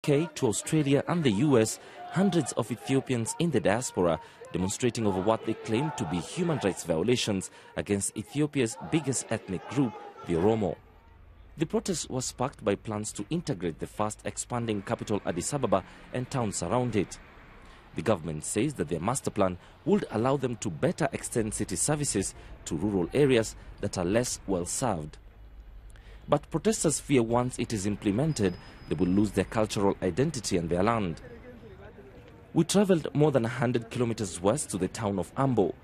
UK to Australia and the US, hundreds of Ethiopians in the diaspora demonstrating over what they claim to be human rights violations against Ethiopia's biggest ethnic group, the Oromo. The protest was sparked by plans to integrate the fast-expanding capital Addis Ababa and towns around it. The government says that their master plan would allow them to better extend city services to rural areas that are less well-served. But protesters fear once it is implemented, they will lose their cultural identity and their land. We traveled more than 100 kilometers west to the town of Ambo,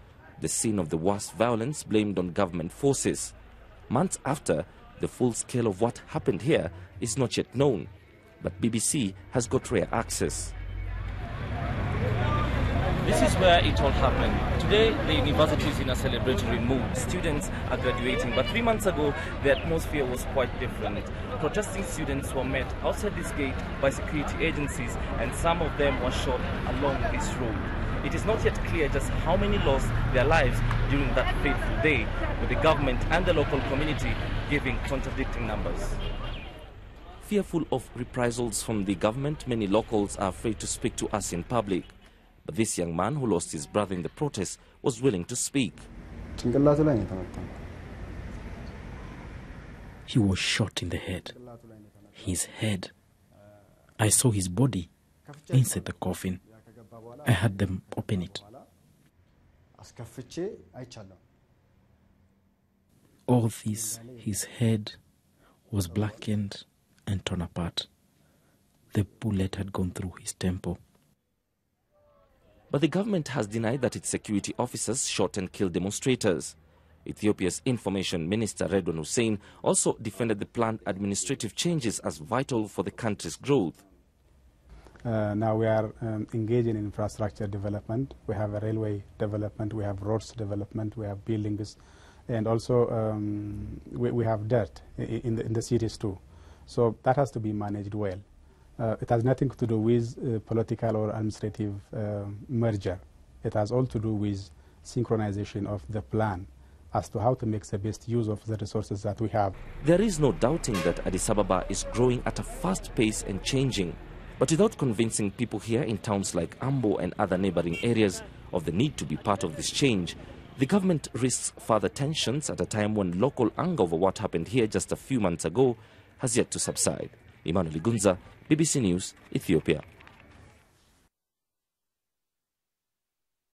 the scene of the worst violence blamed on government forces. Months after, the full scale of what happened here is not yet known, but BBC has got rare access. This is where it all happened. Today, the university is in a celebratory mood. Students are graduating, but 3 months ago, the atmosphere was quite different. Protesting students were met outside this gate by security agencies, and some of them were shot along this road. It is not yet clear just how many lost their lives during that fateful day, with the government and the local community giving contradicting numbers. Fearful of reprisals from the government, many locals are afraid to speak to us in public. But this young man who lost his brother in the protest was willing to speak. He was shot in the head. His head. I saw his body inside the coffin. I had them open it. All this, his head was blackened and torn apart. The bullet had gone through his temple. But the government has denied that its security officers shot and killed demonstrators. Ethiopia's Information Minister Redwan Hussein also defended the planned administrative changes as vital for the country's growth. Now we are engaged in infrastructure development. We have a railway development, we have roads development, we have buildings, and also we have dirt in the cities too. So that has to be managed well. It has nothing to do with political or administrative merger. It has all to do with synchronization of the plan as to how to make the best use of the resources that we have. There is no doubting that Addis Ababa is growing at a fast pace and changing. But without convincing people here in towns like Ambo and other neighboring areas of the need to be part of this change, the government risks further tensions at a time when local anger over what happened here just a few months ago has yet to subside. Emmanuel Igunza, BBC News, Ethiopia.